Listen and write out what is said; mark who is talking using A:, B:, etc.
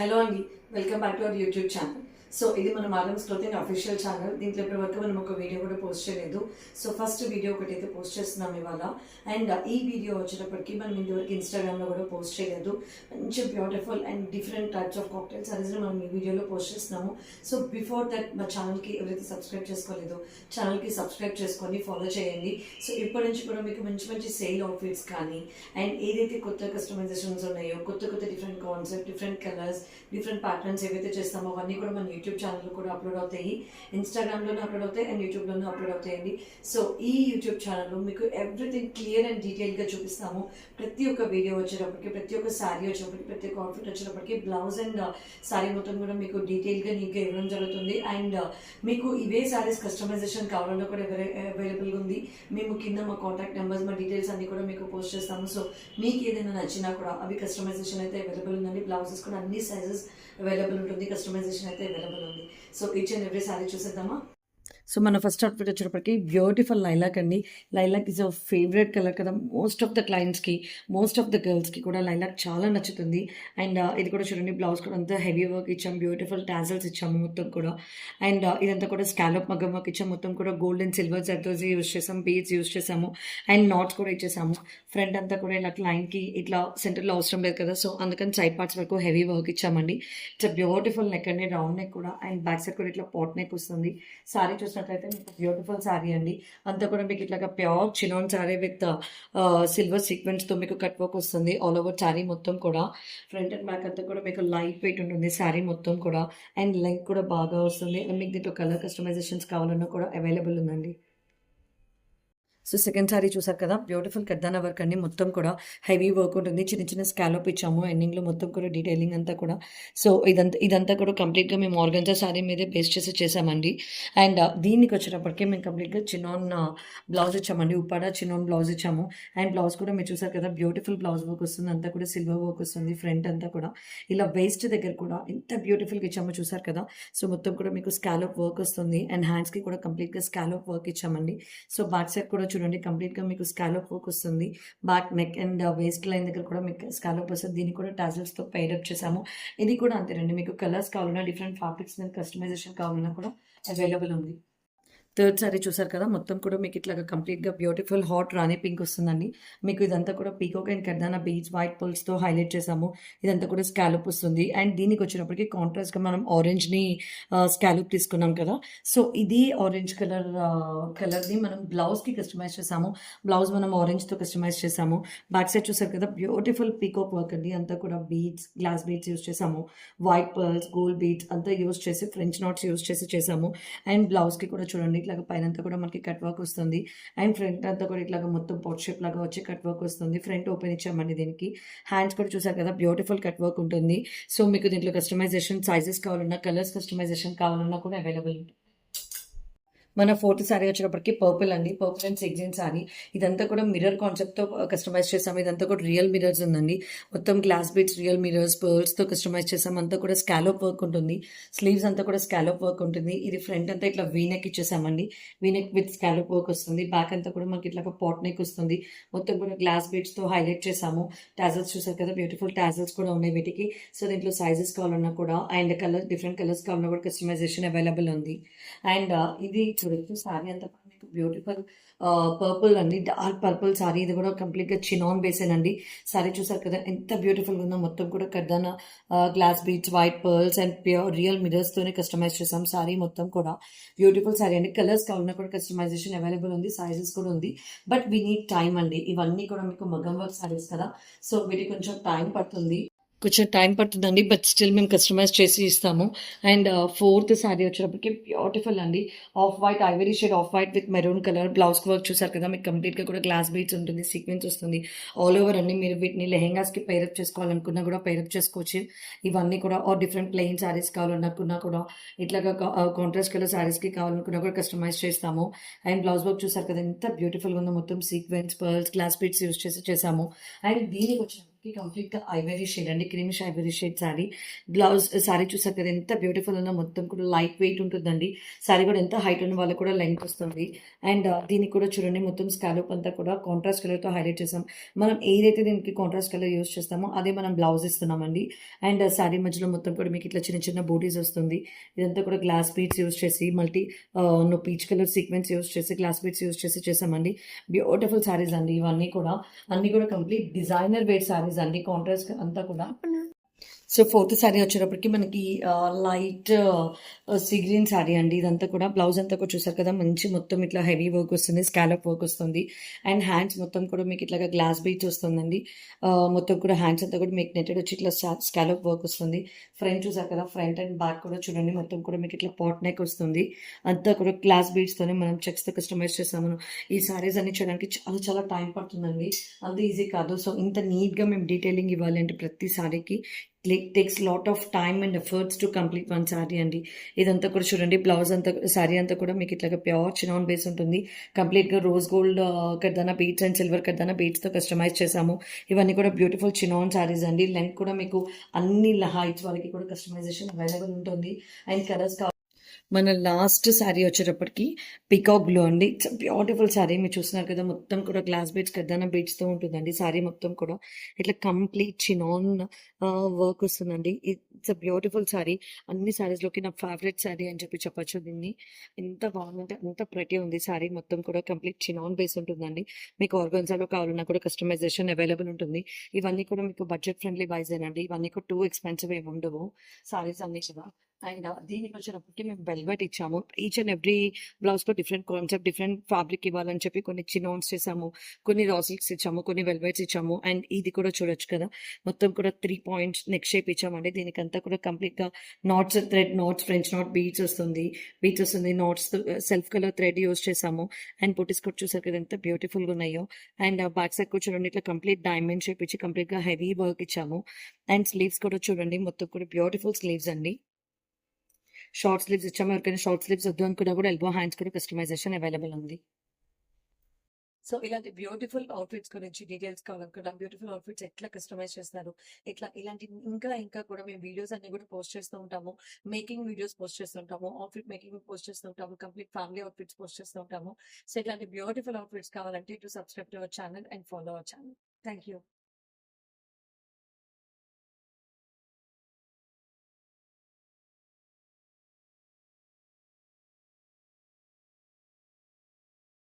A: Hello అండి, welcome back to our YouTube channel. So ఇది మన మాలమ్స్ క్లోతింగ్ అఫీషియల్ ఛానల్. దీంట్లో ఇప్పటి వరకు మనం ఒక వీడియో కూడా పోస్ట్ చేయలేదు. సో ఫస్ట్ వీడియో ఒకటైతే పోస్ట్ చేస్తున్నాం ఇవాళ. అండ్ ఈ వీడియో వచ్చేటప్పటికి మనం ఇంతవరకు ఇన్స్టాగ్రామ్లో కూడా పోస్ట్ చేయలేదు. మంచి beautiful and different types of cocktail సారీస్ని మనం ఈ వీడియోలో పోస్ట్ చేస్తున్నాము. సో బిఫోర్ దట్ మా ఛానల్కి ఎవరైతే సబ్స్క్రైబ్ చేసుకోలేదో ఛానల్కి సబ్స్క్రైబ్ చేసుకొని ఫాలో చేయండి. సో ఇప్పటి నుంచి కూడా మీకు మంచి మంచి సేల్ అవుట్ఫిట్స్ కానీ అండ్ ఏదైతే కొత్త కస్టమైజేషన్స్ ఉన్నాయో, కొత్త కొత్త different concept, different colours, different patterns ఏవైతే చేస్తామో అవన్నీ కూడా మన యూట్యూబ్ ఛానల్లో కూడా అప్లోడ్ అవుతాయి. ఇన్స్టాగ్రామ్లోనే అప్లోడ్ అవుతాయి అండ్ యూట్యూబ్లోనే అప్లోడ్ అవుతాయండి. సో ఈ యూట్యూబ్ ఛానల్లో మీకు ఎవ్రీథింగ్ క్లియర్ అండ్ డీటెయిల్గా చూపిస్తాము. ప్రతి ఒక్క వీడియో వచ్చేటప్పటికి, ప్రతి ఒక్క శారీ వచ్చేటప్పటికి, ప్రతి ఒక్క అవుట్ఫిట్ వచ్చేటప్పటికి బ్లౌజ్ అండ్ శారీ మొత్తం కూడా మీకు డీటెయిల్గా నీట్గా ఇవ్వడం జరుగుతుంది. అండ్ మీకు ఇవే శారీస్ కస్టమైజేషన్ కావాలన్నా కూడా అవైలబుల్గా ఉంది. మేము కింద మా కాంటాక్ట్ నెంబర్స్, మా డీటెయిల్స్ అన్ని కూడా మీకు పోస్ట్ చేస్తాము. సో మీకు ఏదైనా నచ్చినా కూడా అవి కస్టమైజేషన్ అయితే అవైలబుల్ ఉందండి. బ్లౌజెస్ కూడా అన్ని సైజెస్ అవైలబుల్ ఉంటుంది, కస్టమైజేషన్ అయితే అవైలబుల్ ఉంది. So each and every sari చూసేద్దామా. సో మన ఫస్ట్ అవుట్ఫిట్ వచ్చేటప్పటికి బ్యూటిఫుల్ లైలాక్ అండి. Lilac is a favourite colour కదా మోస్ట్ ఆఫ్ ద క్లయింట్స్కి, మోస్ట్ ఆఫ్ ద గర్ల్స్కి కూడా లైలాక్ చాలా నచ్చుతుంది. అండ్ ఇది కూడా చూడండి, బ్లౌజ్ కూడా అంతా హెవీ వర్క్ ఇచ్చాము, బ్యూటిఫుల్ టాజల్స్ ఇచ్చాము మొత్తం కూడా. అండ్ ఇదంతా కూడా స్కాలప్ మగ్గం వర్క్ ఇచ్చాము. మొత్తం కూడా gold and silver zardozi use చేసాము, బీడ్స్ యూస్ చేసాము అండ్ నాట్స్ కూడా ఇచ్చేసాము. ఫ్రంట్ అంతా కూడా ఇలా క్లయింట్కి ఇట్లా సెంటర్లో అవసరం లేదు కదా, సో అందుకని సైడ్ పార్ట్స్ వరకు హెవీ వర్క్ ఇచ్చామండి. ఇట్స్ బ్యూటిఫుల్ నెక్ అండి, రౌండ్ నెక్ కూడా. అండ్ బ్యాక్ సైడ్ కూడా ఇట్లా పాట్ నెక్ వస్తుంది. సారీ చూసినట్లయితే మీకు బ్యూటిఫుల్ సారీ అండి. అంతా కూడా మీకు ఇట్లాగా pure chinon sari with silver సీక్వెన్స్తో మీకు కట్ వర్క్ వస్తుంది ఆల్ ఓవర్ సారీ మొత్తం కూడా. ఫ్రంట్ అండ్ బ్యాక్ అంతా కూడా మీకు లైట్ వెయిట్ ఉంటుంది సారీ మొత్తం కూడా. అండ్ లెంత్ కూడా బాగా వస్తుంది. అండ్ మీకు దీంట్లో కలర్ కస్టమైజేషన్స్ కావాలన్నా కూడా అవైలబుల్ ఉందండి. సో సెకండ్ సారీ చూసారు కదా, బ్యూటిఫుల్ కర్దానా వర్క్ అండి. మొత్తం కూడా హెవీ వర్క్ ఉంటుంది, చిన్న చిన్న స్కాలప్ ఇచ్చాము ఎండింగ్లో మొత్తం కూడా డీటెయిలింగ్ అంతా కూడా. సో ఇదంతా కూడా కంప్లీట్గా మేము ఆర్గంజా సారీ మీదే బేస్ చేసి చేసామండి. అండ్ దీనికి వచ్చేటప్పటికే మేము కంప్లీట్గా చినాన్ బ్లౌజ్ ఇచ్చామండి, ఉప్పాడ చినాన్ బ్లౌజ్ ఇచ్చాము. అండ్ బ్లౌజ్ కూడా మీరు చూసారు కదా, బ్యూటిఫుల్ బ్లౌజ్ వర్క్ వస్తుంది, అంతా కూడా సిల్వర్ వర్క్ వస్తుంది. ఫ్రంట్ అంతా కూడా ఇలా వేస్ట్ దగ్గర కూడా ఎంత బ్యూటిఫుల్గా ఇచ్చామో చూసారు కదా. సో మొత్తం కూడా మీకు స్కాలప్ వర్క్ వస్తుంది అండ్ హ్యాండ్స్కి కూడా కంప్లీట్గా స్కాలప్ వర్క్ ఇచ్చామండి. సో బ్యాక్ సైడ్ కూడా చూడండి, కంప్లీట్గా మీకు స్కాలప్ వర్క్ వస్తుంది. Back neck and waist line దగ్గర కూడా మీకు స్కాలప్ వస్తుంది. దీనికి కూడా టాజల్స్తో పెయిరప్ చేసాము. ఇది కూడా అంతేనండి, మీకు కలర్స్ కావాలన్నా, డిఫరెంట్ ఫ్యాబ్రిక్స్ మీద కస్టమైజేషన్ కావాలన్నా కూడా అవైలబుల్ ఉంది. థర్డ్ సారీ చూసారు కదా, మొత్తం కూడా మీకు ఇట్లాగా కంప్లీట్గా బ్యూటిఫుల్ హాట్ రాణి పింక్ వస్తుందండి. మీకు ఇదంతా కూడా peacock and kardana beads white పర్ల్స్తో హైలైట్ చేసాము. ఇదంతా కూడా స్కాలప్ వస్తుంది. అండ్ దీనికి వచ్చినప్పటికీ కాంట్రాస్ట్గా మనం ఆరెంజ్ని స్కాలప్ తీసుకున్నాం కదా, సో ఇది ఆరెంజ్ కలర్ని మనం బ్లౌజ్కి కస్టమైజ్ చేసాము. బ్లౌజ్ మనం ఆరెంజ్తో కస్టమైజ్ చేసాము. బ్యాక్ సైడ్ చూసారు కదా, బ్యూటిఫుల్ పీకాక్ వర్క్ అండి. అంతా కూడా బీడ్స్, గ్లాస్ బీడ్స్ యూస్ చేసాము, వైట్ పర్ల్స్, గోల్డ్ బీడ్స్ అంతా యూస్ చేసి, ఫ్రెంచ్ నాట్స్ యూస్ చేసి చేసాము. అండ్ బ్లౌజ్కి కూడా చూడండి, ఇట్లాగా పైన అంతా కూడా మనకి కట్ వర్క్ వస్తుంది. అండ్ ఫ్రంట్ అంతా కూడా ఇట్లాగా మొత్తం పాట్ షేప్ లాగా వచ్చి కట్ వర్క్ వస్తుంది. ఫ్రంట్ ఓపెన్ ఇచ్చామండి దీనికి. హ్యాండ్స్ కూడా చూసారు కదా, బ్యూటిఫుల్ కట్ వర్క్ ఉంటుంది. సో మీకు దీంట్లో కస్టమైజేషన్ సైజెస్ కావాలన్నా, కలర్స్ కస్టమైజేషన్ కావాలన్నా కూడా అవైలబుల్ ఉంటుంది. మన ఫోర్త్ శారీ వచ్చేటప్పటికి పర్పుల్ అండి, పర్పుల్ అండ్ సిగ్జిన్ శారీ. ఇదంతా కూడా మిర్రర్ కాన్సెప్ట్తో కస్టమైజ్ చేసాము. ఇదంతా కూడా రియల్ మిర్రర్స్ ఉందండి, మొత్తం గ్లాస్ బీడ్స్, రియల్ మిర్రర్స్, పర్ల్స్తో కస్టమైజ్ చేసాము. అంతా కూడా స్కాలప్ వర్క్ ఉంటుంది. స్లీవ్స్ అంతా కూడా స్కాలప్ వర్క్ ఉంటుంది. ఇది ఫ్రంట్ అంతా ఇట్లా వీనెక్ ఇచ్చేసామండి, వీనెక్ విత్ స్కాలప్ వర్క్ వస్తుంది. బ్యాక్ అంతా కూడా మనకి ఇట్లా పాట్ నెక్ వస్తుంది. మొత్తం కూడా గ్లాస్ బీడ్స్తో హైలైట్ చేసాము. టాజల్స్ చూసారు కదా, బ్యూటిఫుల్ టాజల్స్ కూడా ఉన్నాయి వీటికి. సో దీంట్లో సైజెస్ కావాలన్నా కూడా అండ్ కలర్, డిఫరెంట్ కలర్స్ కావాలన్నా కూడా కస్టమైజేషన్ అవైలబుల్ ఉంది. అండ్ ఇది చూడొచ్చు, సారీ అంతా కూడా మీకు బ్యూటిఫుల్ పర్పుల్ అండి, డార్క్ పర్పుల్ సారీ. ఇది కూడా కంప్లీట్గా చినాన్ బేసేనండి. సారీ చూసారు కదా ఎంత బ్యూటిఫుల్గా ఉందో. మొత్తం కూడా kardana glass beads, white pearls and pure real మిరర్స్తోనే కస్టమైజ్ చేసాం సారీ మొత్తం కూడా. బ్యూటిఫుల్ సారీ అండి. కలర్స్ కావాలన్నా కూడా కస్టమైజేషన్ అవైలబుల్ ఉంది, సైజెస్ కూడా ఉంది. బట్ వీ నీడ్ టైం అండి. ఇవన్నీ కూడా మీకు మగ్గం వర్క్ సారీస్ కదా, సో వీటికి కొంచెం టైం పడుతుంది, కొంచెం టైం పడుతుందండి. బట్ స్టిల్ మేము కస్టమైజ్ చేసి ఇస్తాము. అండ్ ఫోర్త్ శారీ వచ్చేటప్పటికి బ్యూటిఫుల్ అండి, off white, Ivory shade off white with maroon colour. Blouse work చూసారు కదా, మీకు కంప్లీట్గా కూడా గ్లాస్ బీడ్స్ ఉంటుంది, సీక్వెన్స్ వస్తుంది ఆల్ ఓవర్ అండి. మీరు వీటిని లెహెంగాస్కి పైరప్ చేసుకోవాలనుకున్నా కూడా పైరప్ చేసుకోవచ్చు. ఇవన్నీ కూడా ఆర్ డిఫరెంట్ ప్లెయిన్ శారీస్ కావాలనుకున్నా కూడా, ఇట్లాగా కాంట్రాస్ట్ కలర్ శారీస్కి కావాలనుకున్నా కూడా కస్టమైజ్ చేస్తాము. అండ్ బ్లౌజ్ వర్క్ చూసారు కదా ఎంత బ్యూటిఫుల్గా ఉందో, మొత్తం sequence, pearls, glass beads use చేసి చేసాము. అండ్ దీనికి వచ్చిన వచ్చేటప్పటికి కంప్లీట్‌గా ఐవరీ షేడ్ అండి. Creamish Ivory shade sari. Blouse sari చూసారు కదా ఎంత బ్యూటిఫుల్ ఉందో. మొత్తం కూడా లైట్ వెయిట్ ఉంటుందండి. శారీ కూడా ఎంత హైట్ ఉన్న వాళ్ళకి కూడా లెంగ్త్ వస్తుంది. అండ్ దీనికి కూడా చూడండి మొత్తం స్కాలప్ అంతా కూడా కాంట్రాస్ట్ కలర్‌తో హైలైట్ చేసాం. మనం ఏదైతే దీనికి కాంట్రాస్ట్ కలర్ యూజ్ చేస్తామో అదే మనం బ్లౌజ్ ఇస్తున్నామండి. అండ్ శారీ మధ్యలో మొత్తం కూడా మీకు ఇట్లా చిన్న చిన్న బూటీస్ వస్తుంది. ఇదంతా కూడా గ్లాస్ బీడ్స్ యూజ్ చేసి పీచ్ కలర్ సీక్వెన్స్ యూజ్ చేసి గ్లాస్ బీడ్స్ యూజ్ చేసి చేసామండి. బ్యూటిఫుల్ శారీస్ అండి ఇవన్నీ కూడా. అన్నీ కూడా కంప్లీట్ డిజైనర్ వేర్ శారీస్ అండి. కాంట్రాస్ట్ అంతా కూడా. సో ఫోర్త్ శారీ వచ్చేటప్పటికి మనకి లైట్ సీ గ్రీన్ శారీ అండి. ఇదంతా కూడా బ్లౌజ్ అంతా కూడా చూసారు కదా మంచి మొత్తం ఇట్లా హెవీ వర్క్ వస్తుంది. స్కాలప్ వర్క్ వస్తుంది. అండ్ హ్యాండ్స్ మొత్తం కూడా మీకు ఇట్లా గ్లాస్ బీట్స్ వస్తుందండి. మొత్తం కూడా హ్యాండ్స్ అంతా కూడా మీకు నెట్టెడ్ వచ్చి ఇట్లా స్కాలప్ వర్క్ వస్తుంది. ఫ్రంట్ చూసారు కదా ఫ్రంట్ అండ్ బ్యాక్ కూడా చూడండి మొత్తం కూడా మీకు ఇట్లా పాట్ నెక్ వస్తుంది. అంతా కూడా గ్లాస్ బీట్స్తోనే మనం చెక్స్తో కస్టమైజ్ చేసాము. ఈ శారీస్ అన్ని చేయడానికి చాలా చాలా టైం పడుతుందండి. అంత ఈజీ కాదు. సో ఇంత నీట్గా మేము డీటెయిలింగ్ ఇవ్వాలి అంటే ప్రతి శారీకి takes lot of time and efforts to complete one sari అండి. ఇదంతా కూడా చూడండి బ్లౌజ్ అంతా శారీ అంతా కూడా మీకు ఇట్లాగా ప్యూర్ చినాన్ బేస్ ఉంటుంది. కంప్లీట్గా rose gold kardana beads and silver kardana బీట్స్తో కస్టమైజ్ చేసాము. ఇవన్నీ కూడా బ్యూటిఫుల్ చినాన్ శారీస్ అండి. లెంత్ కూడా మీకు అన్ని హైట్స్ వరకు కూడా కస్టమైజేషన్ అవైలబుల్ ఉంటుంది. అండ్ కలర్స్ మన లాస్ట్ శారీ వచ్చేటప్పటికి పికాక్ బ్లూ అండి. It's beautiful sari. మీరు చూస్తున్నారు కదా మొత్తం కూడా గ్లాస్ బీడ్స్ కర్దానా బీడ్స్తో ఉంటుందండి. శారీ మొత్తం కూడా ఇట్లా కంప్లీట్ చినాన్ వర్క్ వస్తుందండి. It's a beautiful sari. అన్ని శారీస్లోకి నా ఫేవరెట్ శారీ అని చెప్పొచ్చు దీన్ని. ఎంత బాగుందంటే అంత ప్రతి ఉంది. శారీ మొత్తం కూడా కంప్లీట్ చినాన్ బేస్ ఉంటుందండి. మీకు ఆర్గన్జాలో కావాలన్నా కూడా కస్టమైజేషన్ అవైలబుల్ ఉంటుంది. ఇవన్నీ కూడా మీకు బడ్జెట్ ఫ్రెండ్లీ వైజేనండి. ఇవన్నీ కూడా టూ ఎక్స్పెన్సివ్ ఏమి ఉండవు శారీస్ అన్నీ కూడా. అండ్ దీనికి వచ్చేటప్పటికి మేము వెల్వెట్ ఇచ్చాము. ఈచ్ అండ్ ఎవ్రీ బ్లౌజ్‌లో డిఫరెంట్ కాన్సెప్ట్, డిఫరెంట్ ఫ్యాబ్రిక్ ఇవ్వాలని చెప్పి కొన్ని చినాన్స్ చేసాము. కొన్ని రా సిల్క్స్ ఇచ్చాము. కొన్ని వెల్వెట్స్ ఇచ్చాము. అండ్ ఇది కూడా చూడొచ్చు కదా మొత్తం కూడా 3 పాయింట్స్ నెక్ షేప్ ఇచ్చామండి. దీనికంతా కూడా కంప్లీట్‌గా knots, thread knots, French knot beads వస్తుంది. Knots self colour thread use చేసాము. అండ్ బూటీస్ కూడా చూసారు కదా ఎంత బ్యూటిఫుల్‌గా ఉన్నాయో. అండ్ బ్యాక్ సైడ్ కూడా చూడండి ఇట్లా కంప్లీట్ డైమండ్ షేప్ ఇచ్చి కంప్లీట్‌గా హెవీ వర్క్ ఇచ్చాము. అండ్ స్లీవ్స్ కూడా చూడండి మొత్తం కూడా బ్యూటిఫుల్ స్లీవ్స్ అండి. షార్ట్ స్లీవ్స్ ఇచ్చాము. ఎవరికైనా షార్ట్ స్లీవ్స్ వద్దు అనుకున్నా కూడా ఎల్బో హ్యాండ్స్ కూడా కస్టమైజేషన్ అవైలబుల్ ఉంది. సో ఇలాంటి బ్యూటిఫుల్ అవుట్ఫిట్స్ గురించి డీటెయిల్స్ కావాలనుకుంటా. బ్యూటిఫుల్ అవుట్ఫిట్స్ ఎట్లా కస్టమైజ్ చేస్తారు, ఇలాంటి ఇంకా కూడా మేము వీడియోస్ అన్ని కూడా పోస్ట్ చేస్తూ ఉంటాము. మేకింగ్ వీడియోస్ పోస్ట్ చేస్తుంటాము. అవుట్ఫిట్ మేకింగ్ పోస్ట్ చేస్తుంటాము. కంప్లీట్ ఫ్యామిలీ అవుట్ఫిట్స్ పోస్ట్ చేస్తూ ఉంటాము. సో ఇలాంటి బ్యూటిఫుల్ అవుట్ఫిట్స్ కావాలంటే to subscribe to our channel and follow our channel. Thank you.